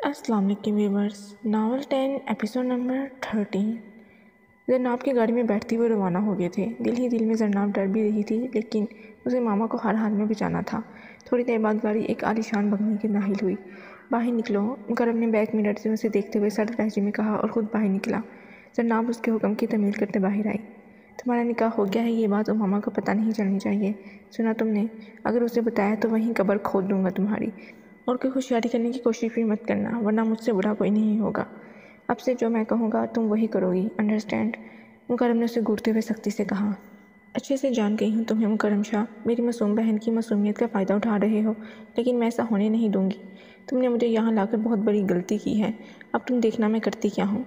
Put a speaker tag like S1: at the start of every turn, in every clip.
S1: السلام علیکم viewers, novel 10 episode number 13۔ زرناب کی گاڑی میں بیٹھتی ہوئے روانہ ہو گئے تھے۔ دل ہی دل میں زرناب ڈر بھی رہی تھی، لیکن اسے ماما کو ہر حال میں بچانا تھا۔ تھوڑی دیر بعد گاڑی ایک عالیشان بنگلے کے داخل ہوئی۔ باہر نکلو، مکرم نے بیک مرر سے اسے دیکھتے ہوئے سرد لہجے میں کہا اور خود باہر نکلا۔ زرناب اس کے حکم کی تعمیل کرتے باہر آئی۔ تمہارا نکاح ہو گیا ہے، یہ بات ماما کو پتہ نہیں چلنی چاہیے۔ سنا تم نے؟ اگر اسے بتایا تو وہیں قبر کھود دوں گا تمہاری، اور کوئی ہوشیاری کرنے کی کوشش بھی مت کرنا، ورنہ مجھ سے برا کوئی نہیں ہوگا۔ اب سے جو میں کہوں گا تم وہی کرو گی، انڈرسٹینڈ؟ مکرم نے اسے گھورتے ہوئے سختی سے کہا۔ اچھے سے جان گئی ہوں تمہیں مکرم شاہ، میری معصوم بہن کی معصومیت کا فائدہ اٹھا رہے ہو، لیکن میں ایسا ہونے نہیں دوں گی۔ تم نے مجھے یہاں لا کر بہت بڑی غلطی کی ہے، اب تم دیکھنا میں کرتی کیا ہوں۔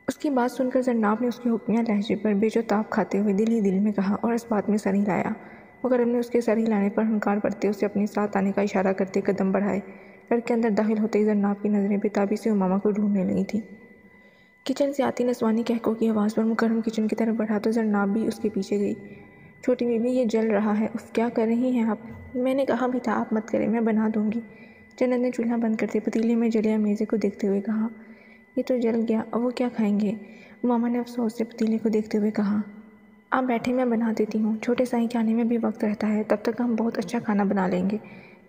S1: اس کی بات سن کر زرناب نے اس کے حکمیہ لہجے پر بے جو تاب کھاتے ہوئے دل ہی دل میں کہا اور اس بات میں سر ہلایا۔ مکرم نے اس کے سر ہلانے پر ہنکار کرتے اسے اپنے ساتھ آنے کا اشارہ کرتے قدم بڑھائے۔ گھر کے اندر داخل ہوتے ہی زرناب کی نظریں بے تابی سے امامہ کو ڈھونڈنے لگی تھیں۔ کچن سے آتی نسوانی کہکوں کی آواز پر مکرم کچن کی طرف بڑھا تو زرناب بھی اس کے پیچھے گئی۔ چھوٹی بیوی، یہ جل رہا ہے، اف کیا کر رہی ہیں آپ؟ میں نے کہا بھی تھا آپ مت کریں، میں بنا دوں گی۔ جنت نے چولہا بند کرتے پتیلے میں جلے میزے کو دیکھتے ہوئے کہا۔ یہ تو جل گیا، اب وہ کیا کھائیں گے؟ امامہ نے افسوس سے پتیلے کو دیکھتے ہوئے کہا۔ آپ بیٹھے، میں بنا دیتی ہوں، چھوٹے سائیں کے آنے میں بھی وقت رہتا ہے، تب تک ہم بہت اچھا کھانا بنا لیں گے۔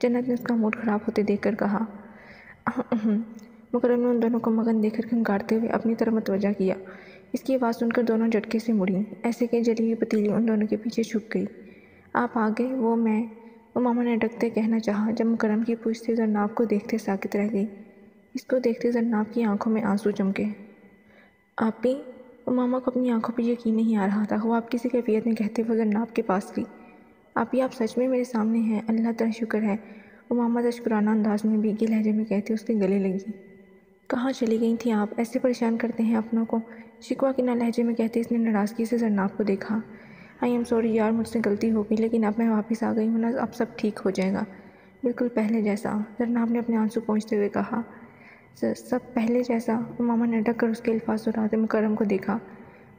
S1: جنت نے اس کا موڈ خراب ہوتے دیکھ کر کہا۔ مکرم نے ان دونوں کو مگن دیکھ کر کھنگارتے ہوئے اپنی طرف متوجہ کیا۔ اس کی آواز سن کر دونوں جھٹکے سے مڑیں، ایسے کہ جلی ہوئی پتیلی ان دونوں کے پیچھے چھپ گئی۔ آپ آ گئے، وہ میں، امامہ نے ڈگتے کہنا چاہا جب مکرم کی پوچھ سے زرناب کو دیکھتے ساکت رہ گئی۔ اس کو دیکھتے زرناب کی آنکھوں میں آنسو چمکے۔ آپ بھی؟ امامہ کو اپنی آنکھوں پر یقین نہیں آ رہا تھا۔ وہ آپ کسی کیفیت میں کہتے ہوئے زرناب کے پاس گئی۔ آپ سچ میں میرے سامنے ہیں، اللہ تعالی شکر ہے، امامہ تشکرانہ انداز میں بھیگے لہجے میں کہتے اس کے گلے لگی۔ کہاں چلی گئی تھیں آپ؟ ایسے پریشان کرتے ہیں اپنوں کو، شکوہ کے نہ لہجے میں کہتے اس نے ناراضگی سے زرناب کو دیکھا۔ آئی ایم سوری یار، مجھ سے غلطی ہو گئی، لیکن اب میں واپس آ گئی ہوں نا، اب سب ٹھیک ہو جائے گا، بالکل پہلے جیسا، زرناب نے اپنے آنسو پونچھتے ہوئے کہا۔ سب پہلے جیسا؟ امامہ نے ڈھک کر اس کے الفاظ دہراتے مکرم کو دیکھا۔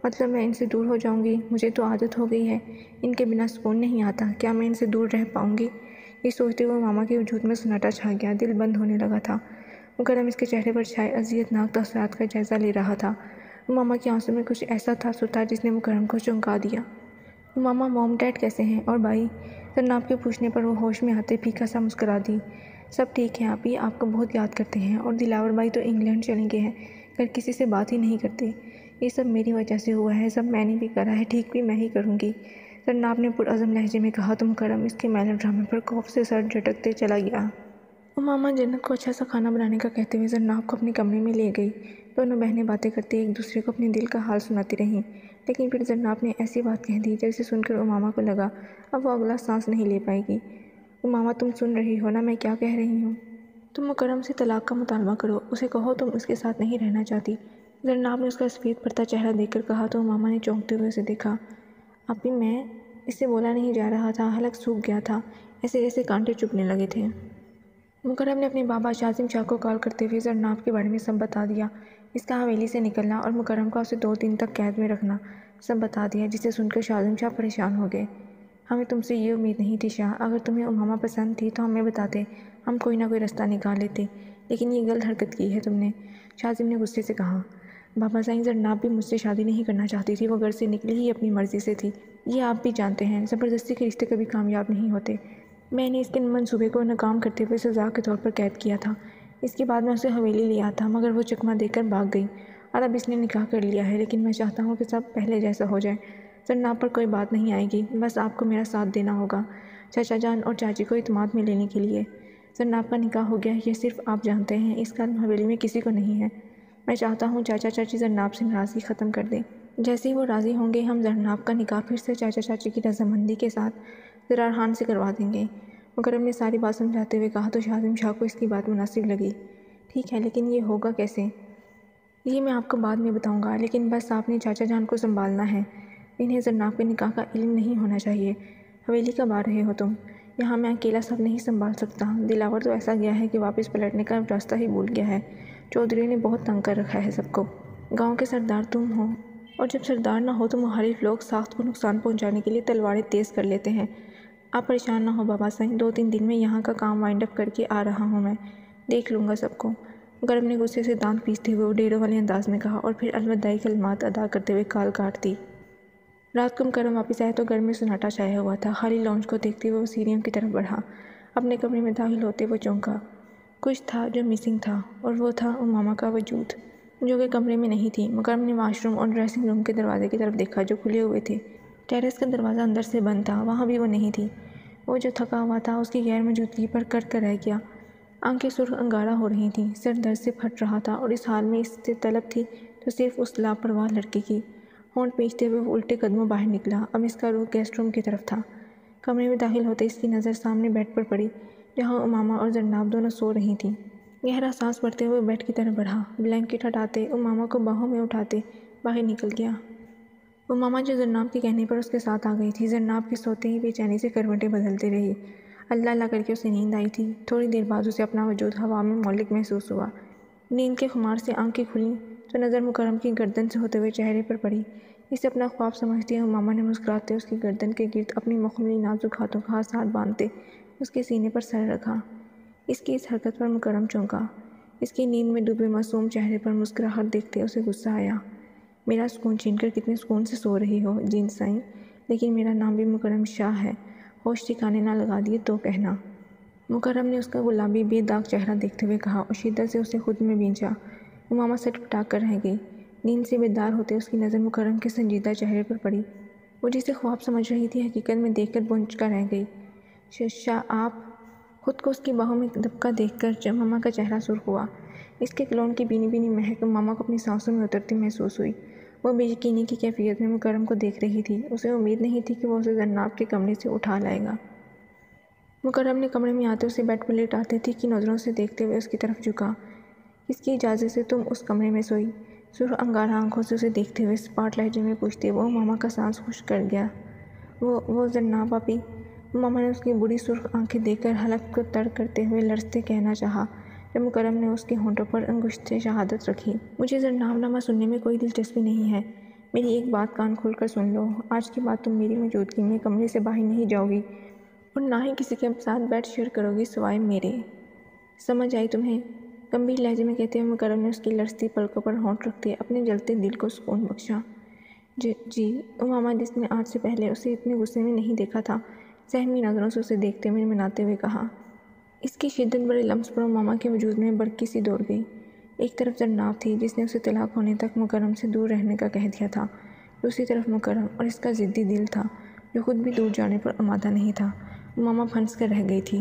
S1: مطلب میں ان سے دور ہو جاؤں گی؟ مجھے تو عادت ہو گئی ہے، ان کے بنا سکون نہیں آتا، کیا میں ان سے دور رہ پاؤں گی؟ یہ سوچتے ہوئے امامہ کے وجود میں سناٹا چھا گیا، دل بند ہونے لگا تھا۔ مکرم اس کے چہرے پر چھائے اذیت ناک تاثرات کا جائزہ لے رہا تھا۔ امامہ کی آنسوں میں کچھ ایسا تاثر تھا جس نے مکرم کو چونکا دیا۔ امامہ، موم ڈیڈ کیسے ہیں، اور بھائی؟ زرناب کے پوچھنے پر وہ ہوش میں آتے پھیکا سا مسکرا دی۔ سب ٹھیک ہیں آپی، آپ کو بہت یاد کرتے ہیں، اور دلاور بھائی تو انگلینڈ چلے گئے ہیں، گھر کسی سے بات ہی نہیں کرتے۔ یہ سب میری وجہ سے ہوا ہے، سب میں نے بھی کرا ہے، ٹھیک بھی میں ہی کروں گی، زرناب نے پرعزم لہجے میں کہا تو مکرم اس کے میلو ڈرامے پر خوف سے سر جھٹکتے چلا گیا۔ امامہ جنت کو اچھا سا کھانا بنانے کا کہتے ہوئے زرناب کو اپنے کمرے میں لے گئی۔ دونوں بہنیں باتیں کرتے ایک دوسرے کو اپنے دل کا حال سناتی رہیں، لیکن پھر زرناب نے ایسی بات کہہ دی جسے سن کر امامہ کو لگا اب وہ اگلا سانس نہیں لے پائے گی۔ امامہ، تم سن رہی ہو نا میں کیا کہہ رہی ہوں؟ تم مکرم سے طلاق کا مطالبہ کرو، اسے کہو تم اس کے ساتھ نہیں رہنا چاہتی، زرناب نے اس کا سفید پڑتا چہرہ دیکھ کر کہا تو امامہ نے چونکتے ہوئے اسے دیکھا۔ آپی میں، اس سے بولا نہیں جا رہا تھا، حلق سوکھ گیا تھا، ایسے جیسے کانٹے چبھنے لگے تھے۔ مکرم نے اپنے بابا شاذم شاہ کو کال کرتے ہوئے زرناب کے بارے میں سب بتا دیا، اس کا حویلی سے نکلنا اور مکرم کا اسے 2 دن تک قید میں رکھنا، سب بتا دیا، جسے سن کر شاذم شاہ پریشان ہو گئے۔ ہمیں تم سے یہ امید نہیں تھی شاہ، اگر تمہیں امامہ پسند تھی تو ہمیں بتاتے، ہم کوئی نہ کوئی رستہ نکال لیتے، لیکن یہ غلط حرکت کی ہے تم نے، شاذم نے غصے سے کہا۔ بابا سائیں، زرناب بھی مجھ سے شادی نہیں کرنا چاہتی تھی، وہ گھر سے نکلی ہی اپنی مرضی سے تھی، یہ آپ بھی جانتے ہیں، زبردستی کے رشتے کبھی کامیاب نہیں ہوتے، میں نے اس کے منصوبے کو ناکام کرتے ہوئے سزا کے طور پر قید کیا تھا، اس کے بعد میں اسے حویلی لیا تھا، مگر وہ چکمہ دے کر بھاگ گئی، اور اب اس نے نکاح کر لیا ہے، لیکن میں چاہتا ہوں کہ سب پہلے جیسا ہو جائے، زرناب پر کوئی بات نہیں آئے گی، بس آپ کو میرا ساتھ دینا ہوگا چاچا جان اور چاچی کو اعتماد میں لینے کے لیے، زرناب کا نکاح ہو گیا، یہ صرف آپ جانتے ہیں، اس کا علم حویلی میں کسی کو نہیں ہے، میں چاہتا ہوں چاچا چاچی زرناب سے ناراضگی ختم کر دیں، جیسے ہی وہ راضی ہوں گے ہم زرناب کا نکاح پھر سے چاچا چاچی کی رضامندی کے ساتھ زرار خان سے کروا دیں گے۔ مکرم نے ساری بات سمجھاتے ہوئے کہا تو شاذم شاہ کو اس کی بات مناسب لگی۔ ٹھیک ہے، لیکن یہ ہوگا کیسے؟ یہ میں آپ کو بعد میں بتاؤں گا، لیکن بس آپ نے چاچا جان کو سنبھالنا ہے، انہیں زرناب کے نکاح کا علم نہیں ہونا چاہیے، حویلی کب آ رہے ہو تم؟ یہاں میں اکیلا سب نہیں سنبھال سکتا، دلاور تو ایسا گیا ہے کہ واپس پلٹنے کا راستہ ہی بھول گیا ہے، چودھریوں نے بہت تنگ کر رکھا ہے سب کو، گاؤں کے سردار تم ہو، اور جب سردار نہ ہو تو محارب لوگ ساخت کو نقصان پہنچانے کے لیے تلواریں تیز کر لیتے ہیں۔ آپ پریشان نہ ہو بابا سائیں، 2-3 دن میں یہاں کا کام وائنڈ اپ کر کے آ رہا ہوں میں، دیکھ لوں گا سب کو، مکرم نے غصے سے دانت پیستے ہوئے ڈیروں والے انداز میں کہا اور پھر الوداعی کلمات ادا کرتے ہوئے کال کاٹ دی۔ رات کو مکرم واپس آیا تو گھر میں سناٹا چھایا ہوا تھا۔ خالی لاؤنج کو دیکھتے ہوئے وہ سیڑھیوں کی طرف بڑھا۔ اپنے کمرے میں داخل ہوتے وہ چونکا۔ کچھ تھا جو مسنگ تھا اور وہ تھا امامہ کا وجود، جو کہ کمرے میں نہیں تھی۔ مکرم نے واش روم اور ڈریسنگ روم کے دروازے کی طرف دیکھا جو کھلے ہوئے تھے۔ ٹیرس کا دروازہ اندر سے بند تھا، وہاں بھی وہ نہیں تھی۔ وہ جو تھکا ہوا تھا اس کی غیر موجودگی پر کر کر رہ گیا۔ آنکھیں سرخ انگارہ ہو رہی تھیں، سر درد سے پھٹ رہا تھا اور اس حال میں اس سے طلب تھی تو صرف اس لاپرواہ لڑکی کی۔ ہونٹ پیچتے ہوئے وہ الٹے قدموں باہر نکلا۔ اب اس کا رخ گیسٹ روم کی طرف تھا۔ کمرے میں داخل ہوتے اس کی نظر سامنے بیڈ پر پڑی جہاں امامہ اور زرناب دونوں سو رہی تھیں۔ گہرا سانس بھرتے ہوئے بیڈ کی طرف بڑھا، بلینکٹ ہٹاتے امامہ کو باہوں میں اٹھاتے باہر نکل گیا۔ امامہ جو زرناب کے کہنے پر اس کے ساتھ آ گئی تھی، زرناب کے سوتے ہی بے چینی سے کروٹیں بدلتی رہی۔ اللہ اللہ کر کے اسے نیند آئی تھی۔ تھوڑی دیر بعد اسے اپنا وجود ہوا میں معلق محسوس ہوا۔ نیند کے خمار سے آنکھیں کھلیں تو نظر مکرم کی گردن سے ہوتے ہوئے چہرے پر پڑی۔ اسے اپنا خواب سمجھتے امامہ نے مسکراتے اس کی گردن کے گرد اپنی مخملی نازک ہاتھوں کا ہاتھ باندھتے اس کے سینے پر سر رکھا۔ اس کی اس حرکت پر مکرم چونکا۔ اس کی نیند میں ڈوبے معصوم چہرے پر مسکراہٹ دیکھتے اسے غصہ آیا۔ میرا سکون چھین کر کتنے سکون سے سو رہی ہو جین سائیں، لیکن میرا نام بھی مکرم شاہ ہے، ہوش ٹھکانے نہ لگا دیے تو کہنا۔ مکرم نے اس کا گلابی بے داغ چہرہ دیکھتے ہوئے کہا اور شدت سے اسے خود میں بھینچا۔ امامہ سٹ پٹا کر رہ گئی۔ نیند سے بیدار ہوتے اس کی نظر مکرم کے سنجیدہ چہرے پر پڑی۔ وہ جسے خواب سمجھ رہی تھی حقیقت میں دیکھ کر بونچ کر رہ گئی۔ شاہ آپ! خود کو اس کی باہوں میں دبکا دیکھ کر امامہ کا چہرہ سرخ ہوا۔ اس کے کلون کی بینی بینی مہک امامہ کو اپنی سانسوں میں اترتی محسوس ہوئی۔ وہ بے یقینی کی کیفیت میں مکرم کو دیکھ رہی تھی۔ اسے امید نہیں تھی کہ وہ اسے زرناب کے کمرے سے اٹھا لائے گا۔ مکرم نے کمرے میں آتے اسے بیڈ پر لیٹاتے تیکھی نظروں سے دیکھتے ہوئے اس کی طرف جھکا۔ اس کی اجازت سے تم اس کمرے میں سوئی؟ سرخ انگارہ آنکھوں سے اسے دیکھتے ہوئے اسپاٹ لہجے میں پوچھتے وہ امامہ کا سانس خشک کر گیا۔ وہ زرناب آپی! امامہ نے اس کی بڑی سرخ آنکھیں دیکھ کر حلق کو تڑ کرتے ہوئے لرزتے کہنا چاہا جب مکرم نے اس کے ہونٹوں پر انگشت شہادت رکھی۔ مجھے زرناب نامہ سننے میں کوئی دلچسپی نہیں ہے۔ میری ایک بات کان کھول کر سن لو، آج کے بعد تم میری موجودگی میں کمرے سے باہر نہیں جاؤ گی اور نہ ہی کسی کے ساتھ بیڈ شیئر کرو گی سوائے میرے۔ سمجھ آئی تمہیں؟ گمبھیر لہجے میں کہتے ہوئے مکرم نے اس کی لرزتی پلکوں پر ہونٹ رکھتے اپنے جلتے دل کو سکون بخشا۔ جی امامہ، جس نے آج سے پہلے اسے اتنے غصے میں نہیں دیکھا تھا، سہمی نظروں سے اسے دیکھتے ہوئے مناتے ہوئے کہا۔ اس کی شدت بڑے لمس پر امامہ کے وجود میں برقی سی دوڑ گئی۔ ایک طرف زرناب تھی جس نے اسے طلاق ہونے تک مکرم سے دور رہنے کا کہہ دیا تھا، دوسری طرف مکرم اور اس کا ضدی دل تھا جو خود بھی دور جانے پر آمادہ نہیں تھا۔ امامہ پھنس کر رہ گئی تھی۔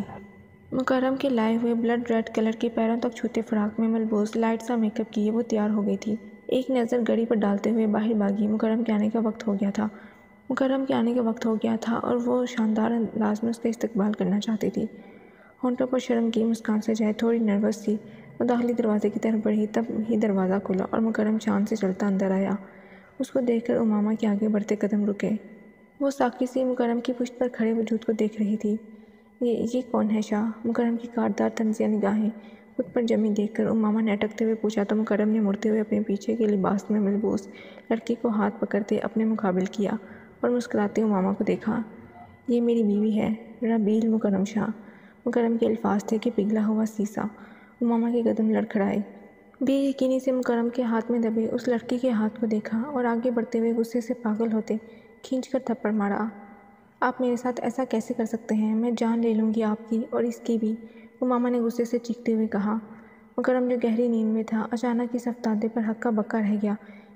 S1: مکرم کے لائے ہوئے بلڈ ریڈ کلر کے پیروں تک چھوتے فراق میں ملبوس لائٹ سا میک اپ کیے وہ تیار ہو گئی تھی۔ ایک نظر گھڑی پر ڈالتے ہوئے باہر بھاگی۔ مکرم کے آنے کا وقت ہو گیا تھا اور وہ شاندار انداز میں اس کا استقبال کرنا چاہتی تھی۔ ہونٹوں پر شرم کی مسکان سجائے تھوڑی نروس سی وہ داخلی دروازے کی طرف بڑھی، تب ہی دروازہ کھلا اور مکرم شان سے چلتا اندر آیا۔ اس کو دیکھ کر امامہ کے آگے بڑھتے قدم رکے۔ وہ ساکت سی مکرم کی پشت پر کھڑے وجود کو دیکھ رہی تھی۔ یہ کون ہے شاہ؟ مکرم کی کاٹدار طنزیہ نگاہیں خود پر جمی دیکھ کر امامہ نے اٹکتے ہوئے پوچھا تو مکرم نے مڑتے ہوئے اپنے پیچھے کے لباس میں ملبوس لڑکی کو ہاتھ پکڑتے اپنے مقابل کیا اور مسکراتے امامہ کو دیکھا۔ یہ میری بیوی ہے، ربیل مکرم شاہ۔ مکرم کے الفاظ تھے کہ پگھلا ہوا سیسا۔ امامہ کے قدم لڑکھڑائے۔ بے یقینی سے مکرم کے ہاتھ میں دبے اس لڑکی کے ہاتھ کو دیکھا اور آگے بڑھتے ہوئے غصے سے پاگل ہوتے کھینچ کر تھپڑ مارا۔ آپ میرے ساتھ ایسا کیسے کر سکتے ہیں؟ میں جان لے لوں گی آپ کی اور اس کی بھی، امامہ نے غصے سے چیختے ہوئے کہا۔ مکرم جو گہری نیند میں تھا اچانک اس افتادے پر ہکا بکا رہ گیا،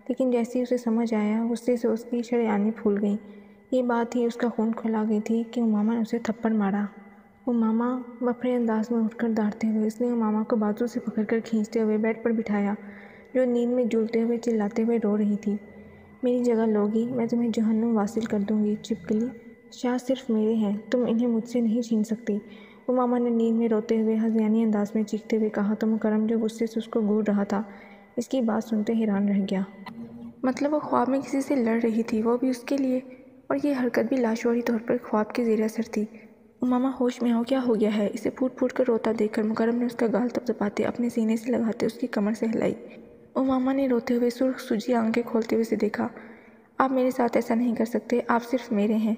S1: لیکن جیسے ہی اسے سمجھ آیا غصے سے اس کی شریانیں پھول گئیں۔ یہ بات ہی اس کا خون کھولا گئی تھی کہ امامہ نے اسے تھپڑ مارا۔ امامہ! بپھرے انداز میں اٹھ کر دھاڑتے ہوئے اس نے امامہ کو بازو سے پکڑ کر کھینچتے ہوئے بیڈ پر بٹھایا جو نیند میں جھولتے ہوئے چلاتے ہوئے رو رہی تھی۔ میری جگہ لوگی، میں تمہیں جہنم واصل کر دوں گی چپکلی۔ شاہ صرف میرے ہیں، تم انہیں مجھ سے نہیں چھین سکتی، امامہ نے نیند میں روتے ہوئے ہذیانی انداز میں چیختے ہوئے کہا تو مکرم جو غصے سے اس کو گھور رہا تھا اس کی بات سنتے حیران رہ گیا۔ مطلب وہ خواب میں کسی سے لڑ رہی تھی، وہ بھی اس کے لیے، اور یہ حرکت بھی لاشعوری طور پر خواب کے زیر اثر تھی۔ امامہ ہوش میں ہو، کیا ہو گیا ہے؟ اسے پھوٹ پھوٹ کر روتا دیکھ کر مکرم نے اس کا گال تپتپاتے اپنے سینے سے لگاتے اس کی کمر سے ہلائی۔ امامہ نے روتے ہوئے سرخ سجی آنکھیں کھولتے ہوئے اسے دیکھا۔ آپ میرے ساتھ ایسا نہیں کر سکتے، آپ صرف میرے ہیں،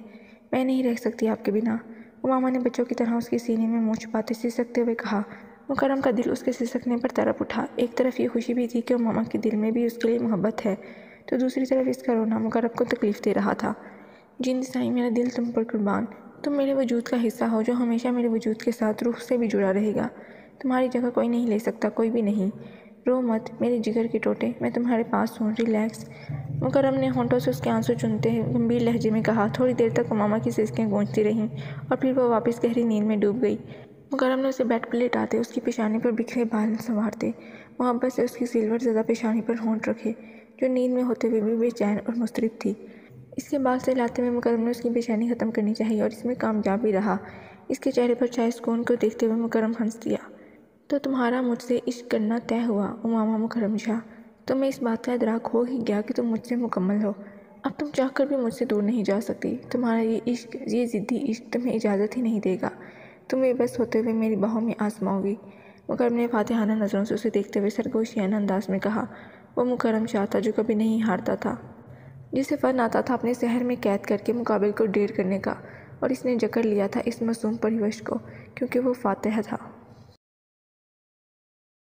S1: میں نہیں رہ سکتی آپ کے بنا، امامہ نے بچوں کی طرح اس کے سینے میں منہ چھپاتے سسکتے ہوئے کہا۔ مکرم کا دل اس کے سسکنے پر تڑپ اٹھا۔ ایک طرف یہ خوشی بھی تھی کہ ماما کے دل میں بھی اس کے لیے محبت ہے، تو دوسری طرف اس کا رونا مکرم کو تکلیف دے رہا تھا۔ جن سائی، میرا دل تم پر قربان، تم میرے وجود کا حصہ ہو جو ہمیشہ میرے وجود کے ساتھ روح سے بھی جڑا رہے گا۔ تمہاری جگہ کوئی نہیں لے سکتا، کوئی بھی نہیں۔ رو مت میرے جگر کے ٹوٹے، میں تمہارے پاس ہوں، ریلیکس۔ مکرم نے ہونٹوں سے اس کے آنسو چنتے ہوئے گمبھیر لہجے میں کہا۔ تھوڑی دیر تک ماما کی سسکیں گونجتی رہیں اور پھر وہ واپس گہری نیند میں ڈوب گئی۔ مکرم نے اسے بیڈ پر لٹاتے اس کی پیشانی پر بکھرے بال سنوارتے محبت سے اس کی سلور زدہ پیشانی پر ہونٹ رکھے، جو نیند میں ہوتے ہوئے بھی بے چین اور مضطرب تھی۔ اس کے بال سہلاتے ہوئے مکرم نے اس کی بے چینی ختم کرنی چاہی اور اس میں کامیاب بھی رہا۔ اس کے چہرے پر چھائے سکون کو دیکھتے ہوئے مکرم ہنس دیا۔ تو تمہارا مجھ سے عشق کرنا طے ہوا امامہ مکرم شاہ، تمہیں اس بات کا ادراک ہو ہی گیا کہ تم مجھ سے مکمل ہو۔ اب تم چاہ کر بھی مجھ سے دور نہیں جا سکتی۔ تمہارا یہ عشق، یہ ضدی عشق تمہیں اجازت ہی نہیں دے گا۔ تم بے بس ہوتے ہوئے میری باہوں میں آزماؤ گی۔ مکرم نے فاتحانہ نظروں سے اسے دیکھتے ہوئے سرگوشیانہ انداز میں کہا۔ وہ مکرم شاہ تھا جو کبھی نہیں ہارتا تھا، جسے فن آتا تھا اپنے سحر میں قید کر کے مقابل کو ڈیر کرنے کا، اور اس نے جکڑ لیا تھا اس معصوم پرورش کو، کیونکہ وہ فاتح تھا۔